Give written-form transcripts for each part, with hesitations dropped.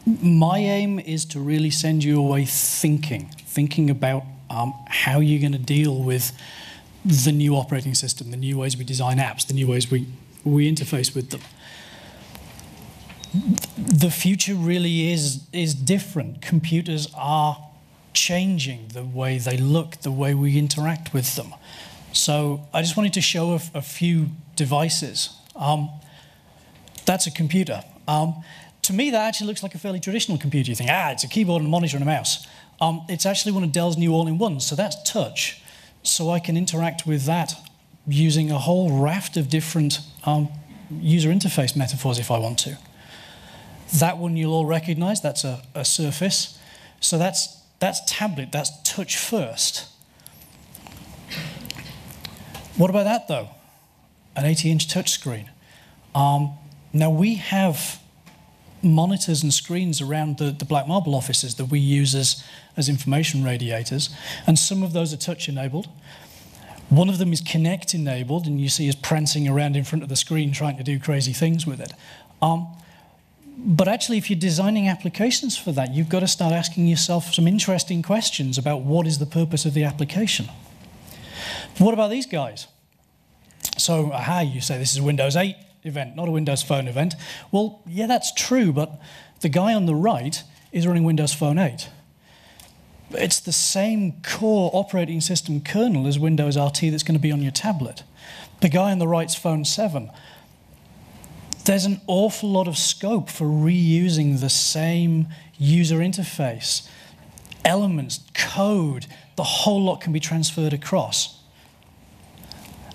My aim is to really send you away thinking about how you're going to deal with the new operating system, the new ways we design apps, the new ways we interface with them. The future really is different. Computers are changing the way they look, the way we interact with them. So I just wanted to show a few devices. That's a computer. To me, that actually looks like a fairly traditional computer. You think, it's a keyboard and a monitor and a mouse. It's actually one of Dell's new all-in-ones, so that's touch. So I can interact with that using a whole raft of different user interface metaphors if I want to. That one you'll all recognize, that's a Surface. So that's tablet, that's touch first. What about that though? An 80-inch touchscreen. Now we have monitors and screens around the Black Marble offices that we use as information radiators, and some of those are touch-enabled. One of them is Kinect-enabled, and you see us prancing around in front of the screen trying to do crazy things with it. But actually, if you're designing applications for that, you've got to start asking yourself some interesting questions about what is the purpose of the application. What about these guys? So, you say this is a Windows 8 event, not a Windows Phone event. Well, yeah, that's true, but the guy on the right is running Windows Phone 8. It's the same core operating system kernel as Windows RT that's going to be on your tablet. The guy on the right's Phone 7. There's an awful lot of scope for reusing the same user interface. Elements, code, the whole lot can be transferred across.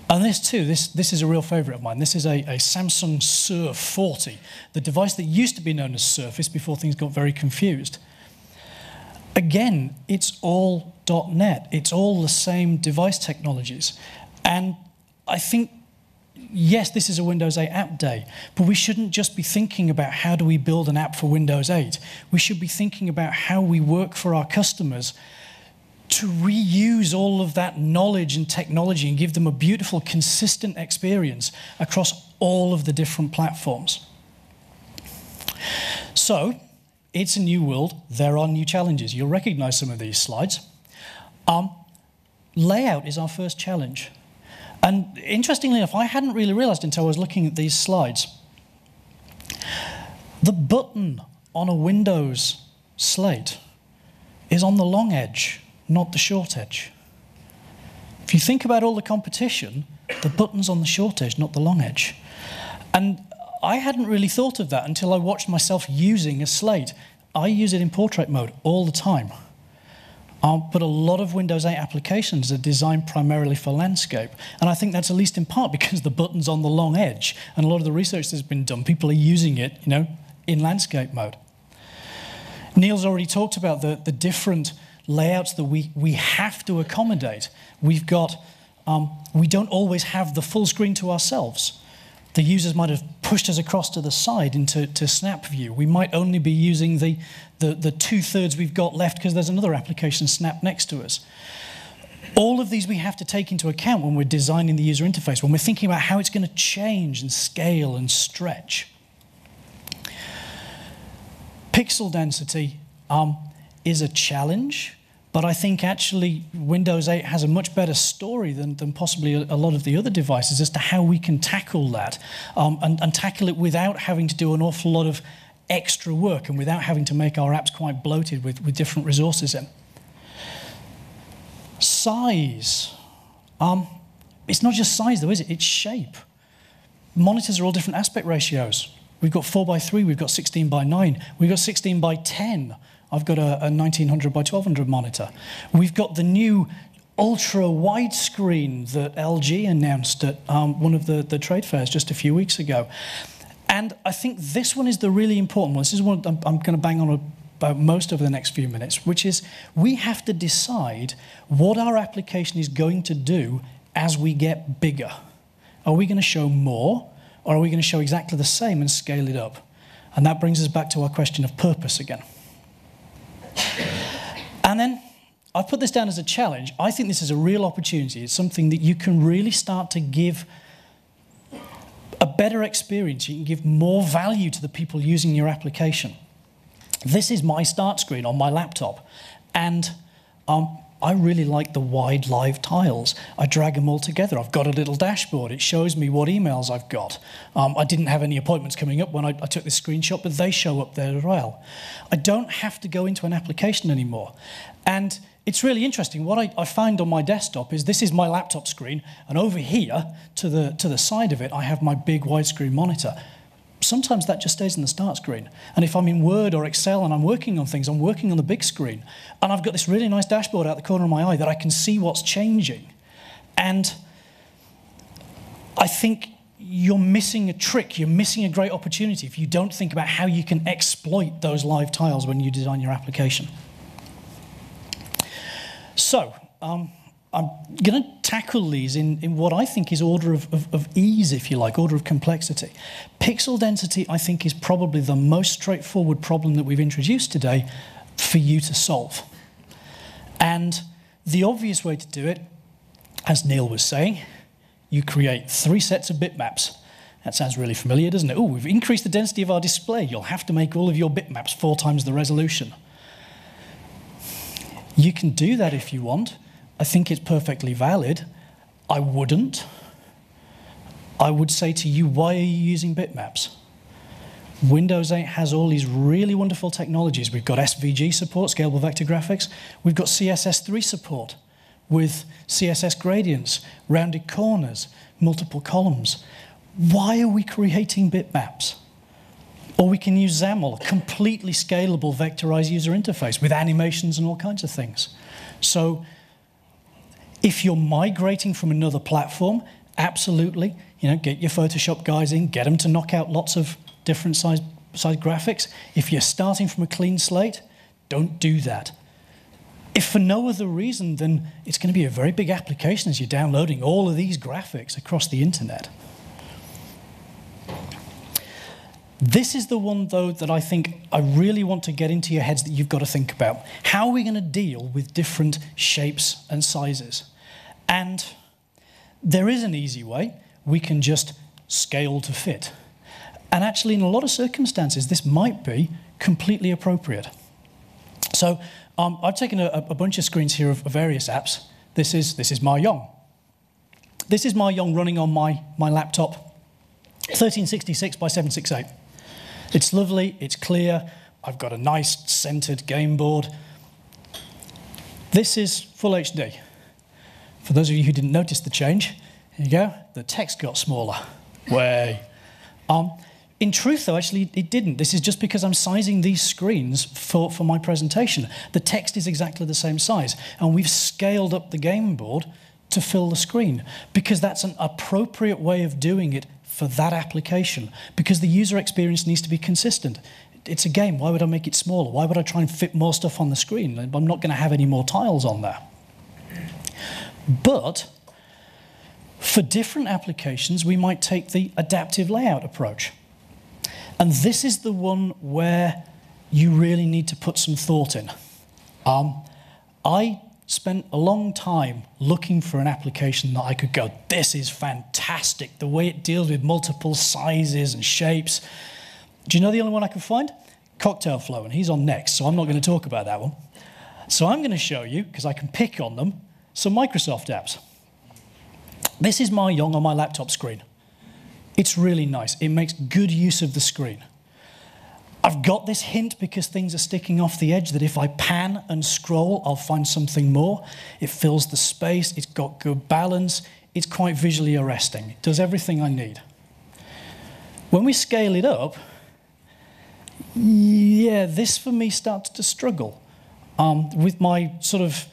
And this too, this is a real favorite of mine. This is a Samsung Surf 40, the device that used to be known as Surface before things got very confused. Again, it's all .NET. It's all the same device technologies. And I think, yes, this is a Windows 8 app day, but we shouldn't just be thinking about how do we build an app for Windows 8. We should be thinking about how we work for our customers to reuse all of that knowledge and technology and give them a beautiful, consistent experience across all of the different platforms. So, it's a new world. There are new challenges. You'll recognize some of these slides. Layout is our first challenge. And interestingly enough, I hadn't really realized until I was looking at these slides. The button on a Windows slate is on the long edge, not the short edge. If you think about all the competition, the button's on the short edge, not the long edge. And I hadn't really thought of that until I watched myself using a slate. I use it in portrait mode all the time. But a lot of Windows 8 applications are designed primarily for landscape. And I think that's at least in part because the button's on the long edge. And a lot of the research that's been done, people are using it, in landscape mode. Neil's already talked about the different layouts that we have to accommodate. We've got, we don't always have the full screen to ourselves. The users might have pushed us across to the side into Snap View. We might only be using the 2/3 we've got left because there's another application, Snap, next to us. All of these we have to take into account when we're designing the user interface, when we're thinking about how it's going to change and scale and stretch. Pixel density is a challenge, but I think actually Windows 8 has a much better story than possibly a lot of the other devices as to how we can tackle that and tackle it without having to do an awful lot of extra work and without having to make our apps quite bloated with different resources in. Size. It's not just size though, is it? It's shape. Monitors are all different aspect ratios. We've got 4:3, we've got 16:9, we've got 16:10. I've got a 1900 by 1200 monitor. We've got the new ultra widescreen that LG announced at one of the trade fairs just a few weeks ago. And I think this one is the really important one. This is one I'm going to bang on about most over the next few minutes, which is we have to decide what our application is going to do as we get bigger. Are we going to show more, or are we going to show exactly the same and scale it up? And that brings us back to our question of purpose again. And then I've put this down as a challenge. I think this is a real opportunity. It's something that you can really start to give a better experience. You can give more value to the people using your application. This is my start screen on my laptop, and I really like the wide live tiles. I drag them all together. I've got a little dashboard. It shows me what emails I've got. I didn't have any appointments coming up when I took this screenshot, but they show up there as well. I don't have to go into an application anymore. And it's really interesting. What I find on my desktop is this is my laptop screen, and over here, to the side of it, I have my big widescreen monitor. Sometimes that just stays in the start screen. And if I'm in Word or Excel and I'm working on things, I'm working on the big screen. And I've got this really nice dashboard out the corner of my eye that I can see what's changing. And I think you're missing a trick, you're missing a great opportunity if you don't think about how you can exploit those live tiles when you design your application. So, I'm going to tackle these in what I think is order of ease, if you like, order of complexity. Pixel density, I think, is probably the most straightforward problem that we've introduced today for you to solve. And the obvious way to do it, as Neil was saying, you create 3 sets of bitmaps. That sounds really familiar, doesn't it? Oh, we've increased the density of our display. You'll have to make all of your bitmaps 4 times the resolution. You can do that if you want. I think it's perfectly valid. I wouldn't. I would say to you, why are you using bitmaps? Windows 8 has all these really wonderful technologies. We've got SVG support, scalable vector graphics. We've got CSS3 support with CSS gradients, rounded corners, multiple columns. Why are we creating bitmaps? Or we can use XAML, a completely scalable vectorized user interface with animations and all kinds of things. So if you're migrating from another platform, absolutely, get your Photoshop guys in, get them to knock out lots of different size graphics. If you're starting from a clean slate, don't do that. If for no other reason, then it's going to be a very big application as you're downloading all of these graphics across the internet. This is the one, though, that I think I really want to get into your heads that you've got to think about. How are we going to deal with different shapes and sizes? And there is an easy way. We can just scale to fit. And actually, in a lot of circumstances, this might be completely appropriate. So I've taken a bunch of screens here of various apps. This is Mahjong. This is Mahjong running on my laptop, 1366 by 768. It's lovely, it's clear. I've got a nice centered game board. This is full HD. For those of you who didn't notice the change, here you go, the text got smaller. Way. In truth, though, actually, it didn't. This is just because I'm sizing these screens for my presentation. The text is exactly the same size, and we've scaled up the game board to fill the screen, because that's an appropriate way of doing it for that application, because the user experience needs to be consistent. It's a game. Why would I make it smaller? Why would I try and fit more stuff on the screen? I'm not going to have any more tiles on there. But for different applications, we might take the adaptive layout approach. And this is the one where you really need to put some thought in. I spent a long time looking for an application that I could go, this is fantastic, the way it deals with multiple sizes and shapes. Do you know the only one I could find? Cocktail Flow, and he's on next, so I'm not going to talk about that one. So I'm going to show you, because I can pick on them, some Microsoft apps. This is Mahjong on my laptop screen. It's really nice. It makes good use of the screen. I've got this hint because things are sticking off the edge that if I pan and scroll, I'll find something more. It fills the space. It's got good balance. It's quite visually arresting. It does everything I need. When we scale it up, yeah, this for me starts to struggle. With my sort of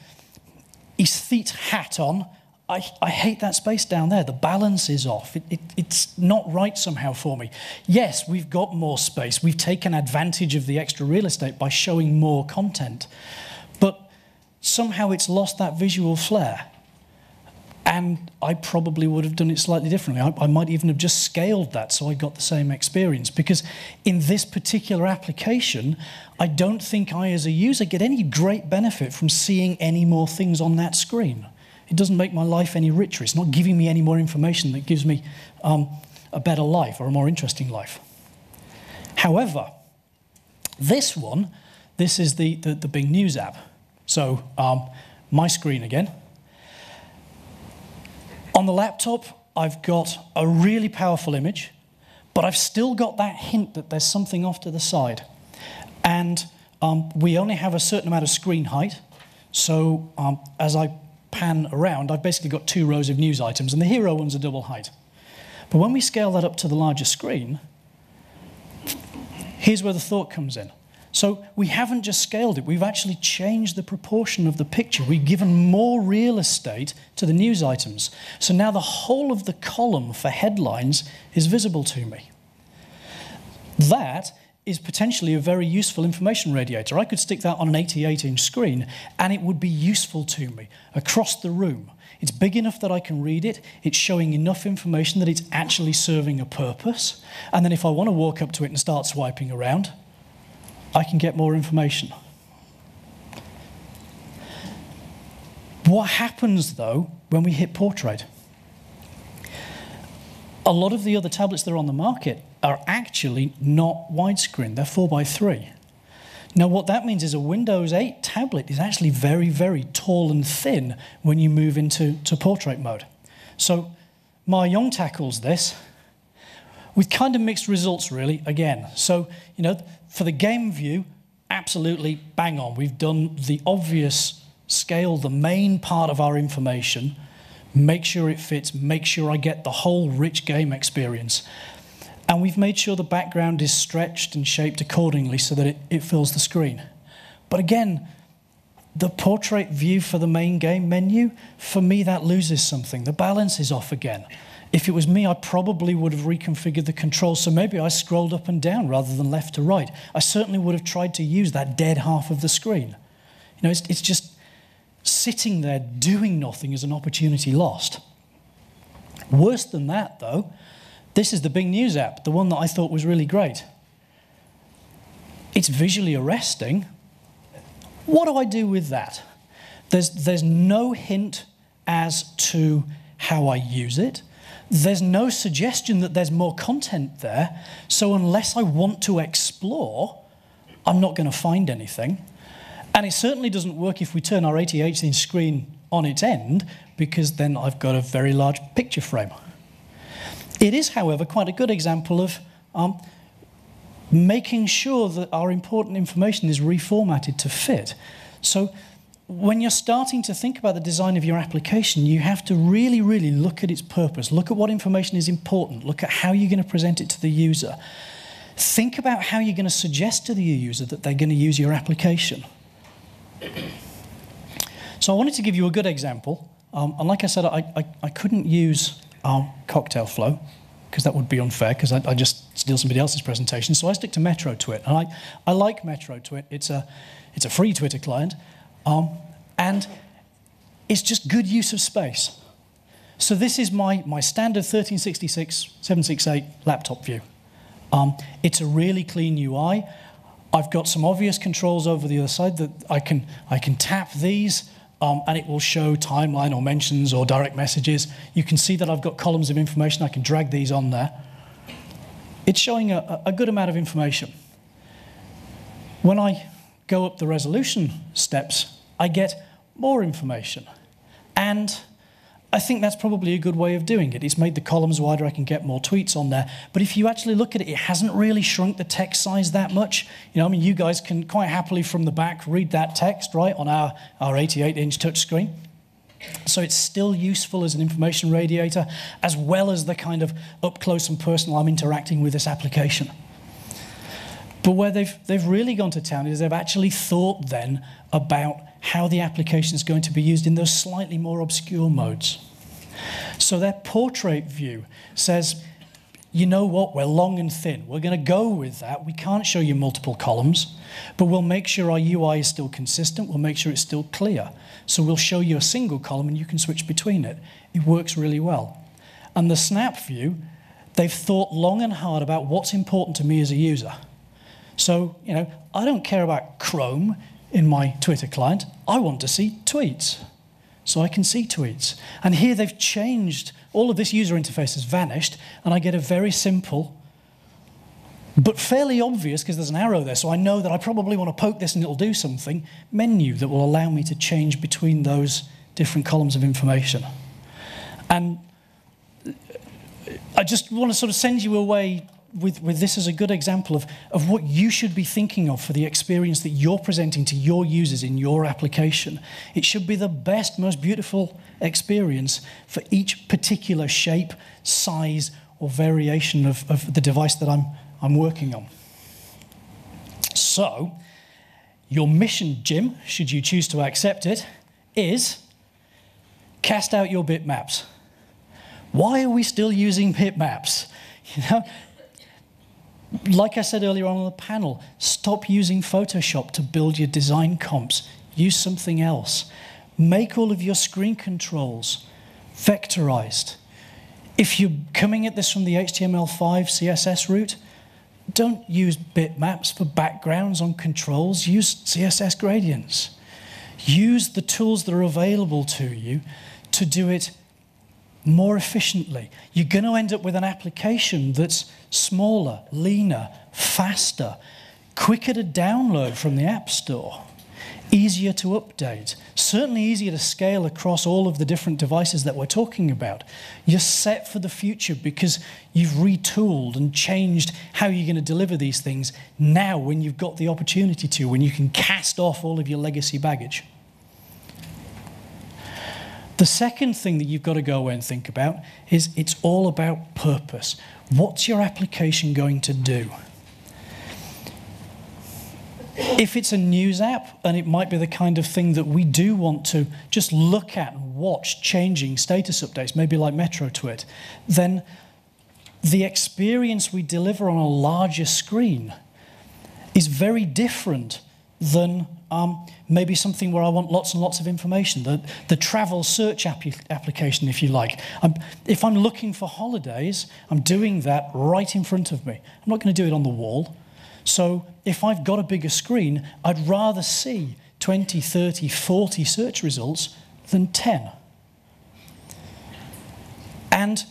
aesthete hat on, I hate that space down there. The balance is off. It's not right somehow for me. Yes, we've got more space. We've taken advantage of the extra real estate by showing more content. But somehow it's lost that visual flair. And I probably would have done it slightly differently. I might even have just scaled that so I got the same experience. Because in this particular application, I don't think I, as a user, get any great benefit from seeing any more things on that screen. It doesn't make my life any richer. It's not giving me any more information that gives me a better life or a more interesting life. However, This one, this is the Bing News app. So my screen again. On the laptop, I've got a really powerful image, but I've still got that hint that there's something off to the side. And we only have a certain amount of screen height. So as I pan around, I've basically got 2 rows of news items, and the hero one's a double height. But when we scale that up to the larger screen, here's where the thought comes in. So we haven't just scaled it, we've actually changed the proportion of the picture. We've given more real estate to the news items. So now the whole of the column for headlines is visible to me. That is potentially a very useful information radiator. I could stick that on an 88-inch screen and it would be useful to me across the room. It's big enough that I can read it, it's showing enough information that it's actually serving a purpose, and then if I want to walk up to it and start swiping around, I can get more information. What happens, though, when we hit portrait? A lot of the other tablets that are on the market are actually not widescreen. They're 4:3. Now, what that means is a Windows 8 tablet is actually very, very tall and thin when you move into portrait mode. So my young tackles this with kind of mixed results, really, again. So, you know, for the game view, absolutely bang on. We've done the obvious scale, the main part of our information, make sure it fits, make sure I get the whole rich game experience. And we've made sure the background is stretched and shaped accordingly so that it fills the screen. But again, the portrait view for the main game menu, for me, that loses something. The balance is off again. If it was me, I probably would have reconfigured the controls, so maybe I scrolled up and down rather than left to right. I certainly would have tried to use that dead half of the screen. You know, it's just sitting there doing nothing is an opportunity lost. Worse than that, though, this is the Bing News app, the one that I thought was really great. It's visually arresting. What do I do with that? There's no hint as to how I use it. There's no suggestion that there's more content there. So unless I want to explore, I'm not going to find anything. And it certainly doesn't work if we turn our 88-inch screen on its end, because then I've got a very large picture frame. It is, however, quite a good example of making sure that our important information is reformatted to fit. So when you're starting to think about the design of your application, you have to really, really look at its purpose, look at what information is important, look at how you're going to present it to the user. Think about how you're going to suggest to the user that they're going to use your application. So I wanted to give you a good example. And like I said, I couldn't use Cocktail Flow, because that would be unfair, because I just steal somebody else's presentation. So I stick to Metro Twit. And I like Metro Twit. It's a free Twitter client. And it's just good use of space. So this is my standard 1366, 768 laptop view. It's a really clean UI. I've got some obvious controls over the other side that I can tap these, and it will show timeline or mentions or direct messages. You can see that I've got columns of information. I can drag these on there. It's showing a good amount of information. When I go up the resolution steps, I get more information. And I think that's probably a good way of doing it. It's made the columns wider, I can get more tweets on there. But if you actually look at it, it hasn't really shrunk the text size that much. You know, I mean, you guys can quite happily from the back read that text, right, on our 88-inch touchscreen. So it's still useful as an information radiator, as well as the kind of up close and personal I'm interacting with this application. But where they've really gone to town is they've actually thought then about how the application is going to be used in those slightly more obscure modes. So their portrait view says, you know what, we're long and thin. We're going to go with that. We can't show you multiple columns, but we'll make sure our UI is still consistent. We'll make sure it's still clear. So we'll show you a single column and you can switch between it. It works really well. And the snap view, they've thought long and hard about what's important to me as a user. So, you know, I don't care about Chrome in my Twitter client. I want to see tweets. So I can see tweets. And here they've changed. All of this user interface has vanished, and I get a very simple but fairly obvious because there's an arrow there, so I know that I probably want to poke this and it'll do something, menu that will allow me to change between those different columns of information. And I just want to sort of send you away with this as a good example of what you should be thinking of for the experience that you're presenting to your users in your application. It should be the best, most beautiful experience for each particular shape, size, or variation of the device that I'm working on. So, your mission, Jim, should you choose to accept it, is cast out your bitmaps. Why are we still using bitmaps? You know, like I said earlier on the panel, stop using Photoshop to build your design comps. Use something else. Make all of your screen controls vectorized. If you're coming at this from the HTML5 CSS route, don't use bitmaps for backgrounds on controls. Use CSS gradients. Use the tools that are available to you to do it more efficiently. You're going to end up with an application that's smaller, leaner, faster, quicker to download from the App Store, easier to update, certainly easier to scale across all of the different devices that we're talking about. You're set for the future because you've retooled and changed how you're going to deliver these things now when you've got the opportunity to, when you can cast off all of your legacy baggage. The second thing that you've got to go away and think about is it's all about purpose. What's your application going to do? If it's a news app, and it might be the kind of thing that we do want to just look at and watch changing status updates, maybe like MetroTwit, then the experience we deliver on a larger screen is very different than maybe something where I want lots and lots of information, the travel search application, if you like. If I'm looking for holidays, I'm doing that right in front of me. I'm not going to do it on the wall. So if I've got a bigger screen, I'd rather see 20, 30, 40 search results than 10. And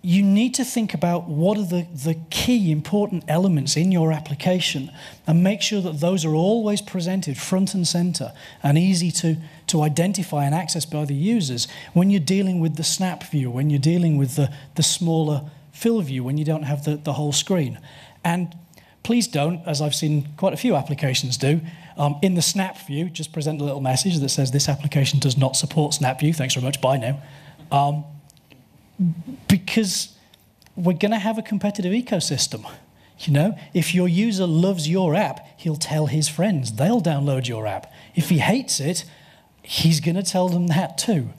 you need to think about what are the key important elements in your application and make sure that those are always presented front and center and easy to identify and access by the users when you're dealing with the snap view, when you're dealing with the smaller fill view, when you don't have the whole screen. And please don't, as I've seen quite a few applications do, in the snap view, just present a little message that says this application does not support snap view, thanks very much, bye now. Because we're going to have a competitive ecosystem. You know, if your user loves your app, he'll tell his friends. They'll download your app. If he hates it, he's going to tell them that too.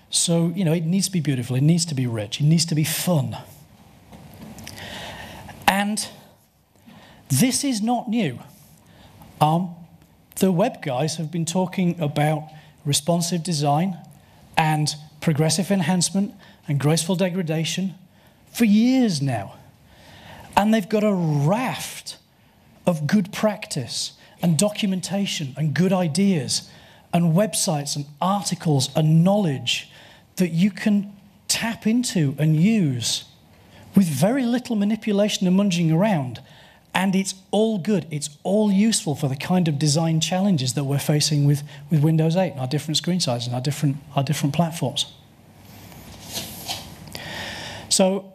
So, you know, it needs to be beautiful. It needs to be rich. It needs to be fun. And this is not new. The web guys have been talking about responsive design and progressive enhancement and graceful degradation for years now. And they've got a raft of good practice and documentation and good ideas and websites and articles and knowledge that you can tap into and use with very little manipulation and munging around. And it's all good. It's all useful for the kind of design challenges that we're facing with Windows 8 and our different screen sizes and our different platforms. So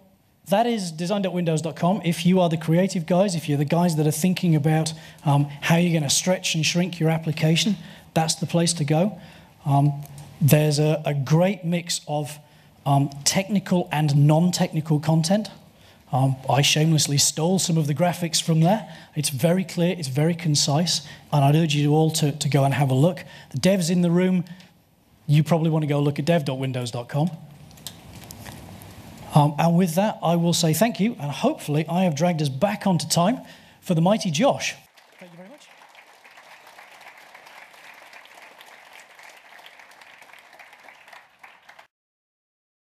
that is design.windows.com. If you are the creative guys, if you're the guys that are thinking about how you're going to stretch and shrink your application, that's the place to go. There's a great mix of technical and non-technical content. I shamelessly stole some of the graphics from there. It's very clear, it's very concise, and I'd urge you all to go and have a look. The devs in the room, you probably want to go look at dev.windows.com. And with that, I will say thank you, and hopefully I have dragged us back onto time for the mighty Josh.